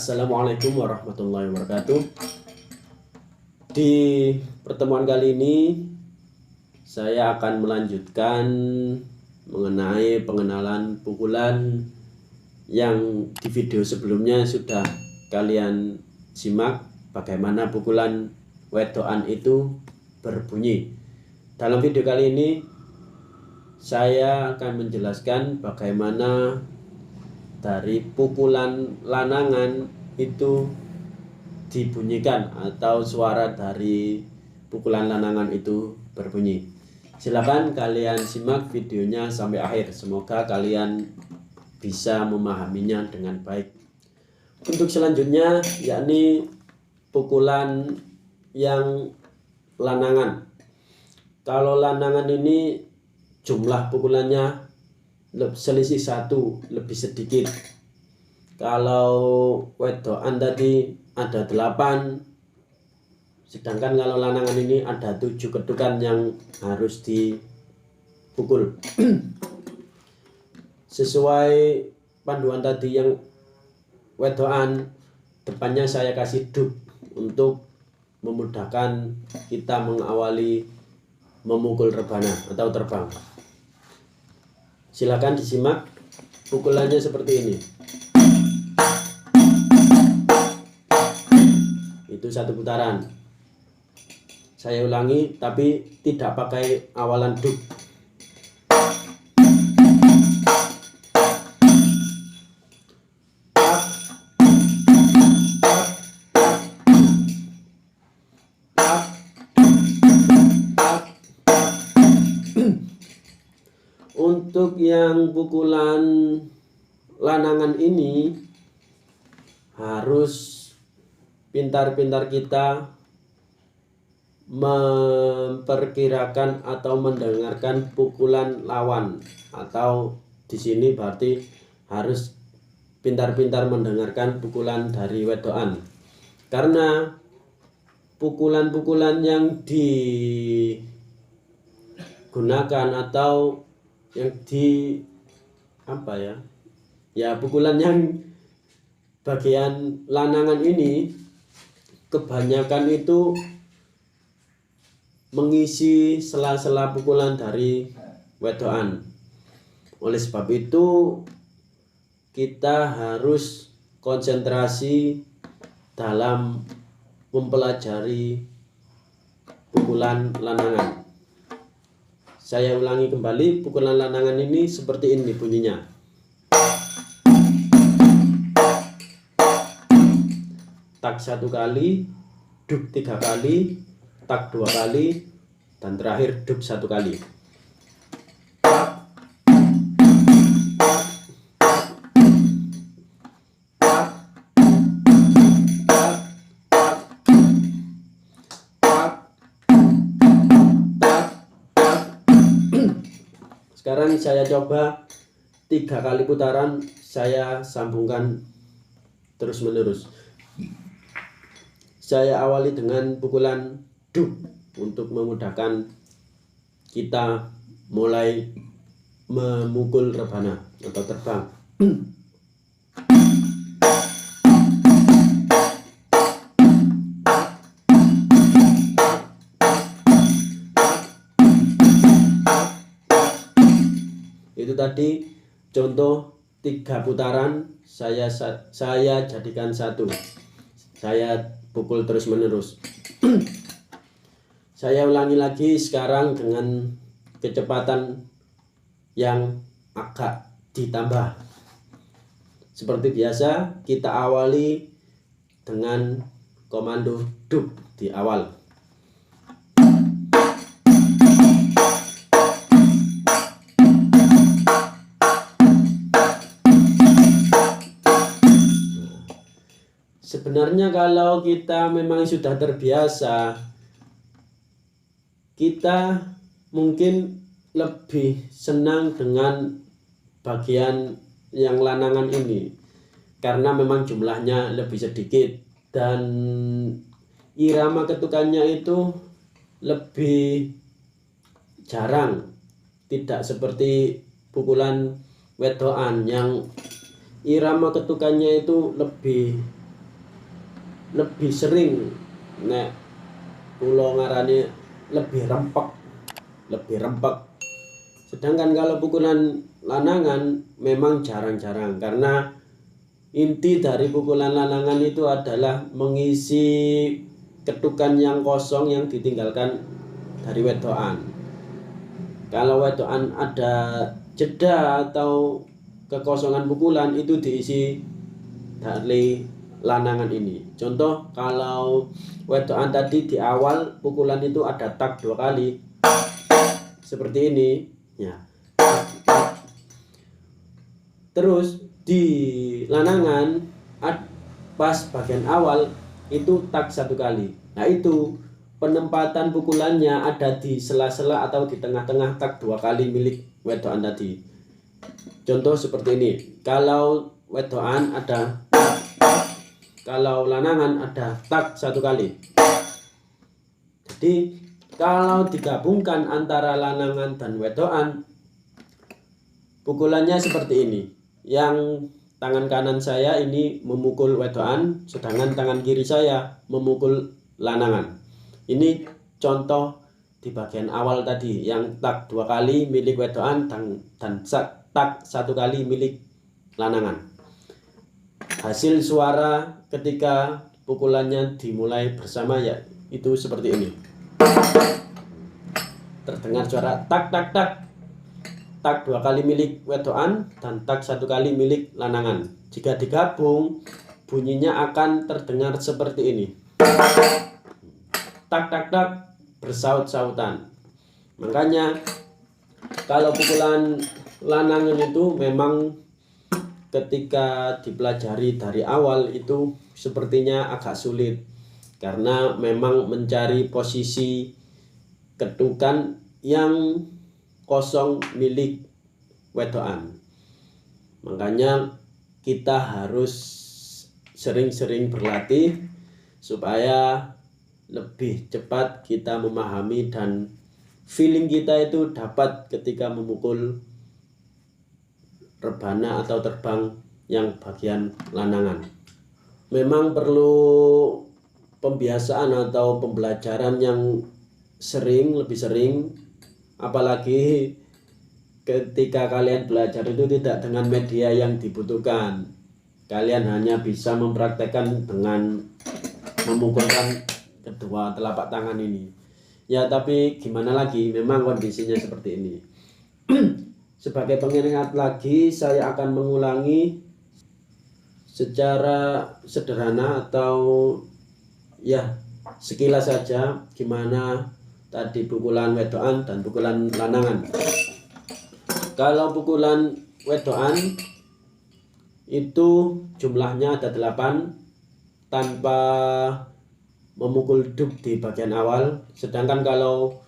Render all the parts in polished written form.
Assalamualaikum warahmatullahi wabarakatuh. Di pertemuan kali ini saya akan melanjutkan mengenai pengenalan pukulan yang di video sebelumnya sudah kalian simak, bagaimana pukulan wedokan itu berbunyi. Dalam video kali ini saya akan menjelaskan bagaimana dari pukulan lanangan itu dibunyikan atau suara dari pukulan lanangan itu berbunyi. Silakan kalian simak videonya sampai akhir. Semoga kalian bisa memahaminya dengan baik. Untuk selanjutnya yakni pukulan yang lanangan. Kalau lanangan ini jumlah pukulannya selisih 1, lebih sedikit. Kalau wedokan tadi ada 8, sedangkan kalau lanangan ini ada 7 ketukan yang harus dipukul. Sesuai panduan tadi yang wedokan, depannya saya kasih dub untuk memudahkan kita mengawali memukul rebana atau terbang. Silakan disimak pukulannya seperti ini. Itu 1 putaran. Saya ulangi tapi tidak pakai awalan dub. Untuk yang pukulan lanangan ini harus pintar-pintar kita memperkirakan atau mendengarkan pukulan lawan, atau di sini berarti harus pintar-pintar mendengarkan pukulan dari wedokan. Karena pukulan-pukulan yang digunakan atau yang pukulan yang bagian lanangan ini kebanyakan itu mengisi sela-sela pukulan dari wedokan. Oleh sebab itu kita harus konsentrasi dalam mempelajari pukulan lanangan. Saya ulangi kembali, pukulan lanangan ini seperti ini bunyinya. Tak 1 kali, dub 3 kali, tak 2 kali, dan terakhir dub 1 kali. Sekarang saya coba 3 kali putaran, saya sambungkan terus menerus. Saya awali dengan pukulan dub untuk memudahkan kita mulai memukul rebana atau terbang. Itu tadi contoh 3 putaran, saya jadikan 1. Saya pukul terus menerus. Saya ulangi lagi sekarang dengan kecepatan yang agak ditambah. Seperti biasa, kita awali dengan komando dub di awal. Sebenarnya kalau kita memang sudah terbiasa, kita mungkin lebih senang dengan bagian yang lanangan ini, karena memang jumlahnya lebih sedikit dan irama ketukannya itu lebih jarang, tidak seperti pukulan wedokan yang irama ketukannya itu lebih lebih sering nek kula ngarani lebih rempek. Sedangkan kalau pukulan lanangan memang jarang-jarang, karena inti dari pukulan lanangan itu adalah mengisi ketukan yang kosong yang ditinggalkan dari wedokan. Kalau wedokan ada jeda atau kekosongan pukulan, itu diisi dari lanangan ini. Contoh, kalau wedokan tadi di awal pukulan itu ada tak 2 kali seperti ini ya. Terus di lanangan pas bagian awal itu tak 1 kali. Nah, itu penempatan pukulannya ada di sela-sela atau di tengah-tengah tak 2 kali milik wedokan tadi. Contoh seperti ini. Kalau wedokan ada, kalau lanangan ada tak 1 kali. Jadi kalau digabungkan antara lanangan dan wedokan, pukulannya seperti ini. Yang tangan kanan saya ini memukul wedokan, sedangkan tangan kiri saya memukul lanangan. Ini contoh di bagian awal tadi, yang tak 2 kali milik wedokan dan tak 1 kali milik lanangan. Hasil suara ketika pukulannya dimulai bersama ya itu seperti ini. Terdengar suara tak tak tak. Tak 2 kali milik wedokan dan tak 1 kali milik lanangan. Jika digabung, bunyinya akan terdengar seperti ini. Tak tak tak bersaut-sautan. Makanya kalau pukulan lanangan itu memang ketika dipelajari dari awal itu sepertinya agak sulit, karena memang mencari posisi ketukan yang kosong milik wedokan. Makanya kita harus sering-sering berlatih supaya lebih cepat kita memahami dan feeling kita itu dapat ketika memukul rebana atau terbang yang bagian lanangan. Memang perlu pembiasaan atau pembelajaran yang lebih sering, apalagi ketika kalian belajar itu tidak dengan media yang dibutuhkan. Kalian hanya bisa mempraktekkan dengan memukulkan kedua telapak tangan ini. Ya, tapi gimana lagi, memang kondisinya seperti ini. Sebagai pengingat lagi, saya akan mengulangi secara sederhana atau ya sekilas saja gimana tadi pukulan wedokan dan pukulan lanangan. Kalau pukulan wedokan itu jumlahnya ada 8 tanpa memukul duk di bagian awal, sedangkan kalau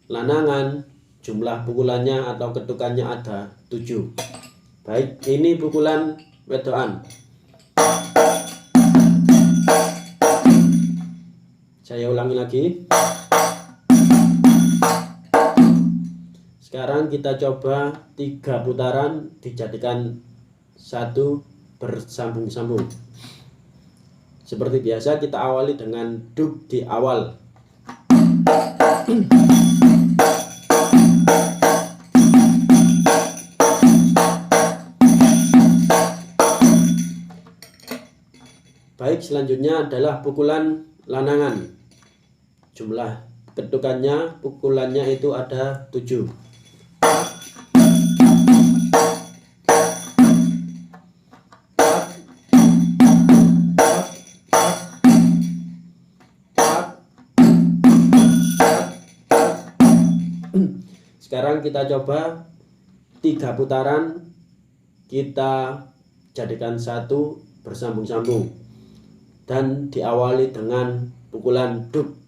lanangan jumlah pukulannya atau ketukannya ada 7. Baik, ini pukulan wedokan. Saya ulangi lagi. Sekarang kita coba 3 putaran dijadikan 1 bersambung-sambung. Seperti biasa kita awali dengan duk di awal. Baik, selanjutnya adalah pukulan lanangan. Jumlah ketukannya, pukulannya itu ada 7. Sekarang kita coba 3 putaran kita jadikan 1 bersambung-sambung dan diawali dengan pukulan duk.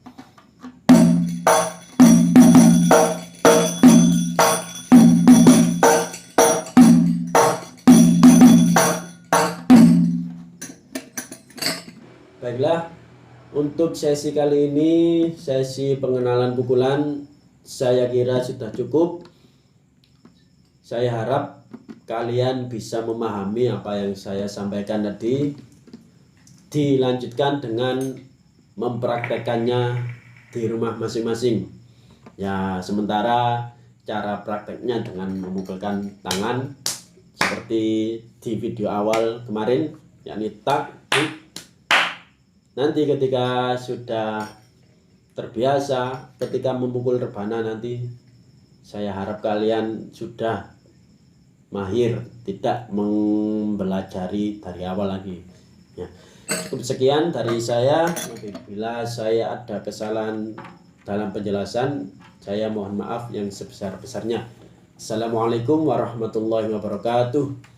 Baiklah, untuk sesi kali ini, sesi pengenalan pukulan, saya kira sudah cukup. Saya harap kalian bisa memahami apa yang saya sampaikan tadi. dilanjutkan dengan mempraktekkannya di rumah masing-masing. Ya, sementara cara prakteknya dengan memukulkan tangan seperti di video awal kemarin, yakni tak. Nanti ketika sudah terbiasa ketika memukul rebana, nanti saya harap kalian sudah mahir, tidak mempelajari dari awal lagi. Ya, cukup sekian dari saya. Apabila saya ada kesalahan dalam penjelasan, saya mohon maaf yang sebesar-besarnya. Assalamualaikum warahmatullahi wabarakatuh.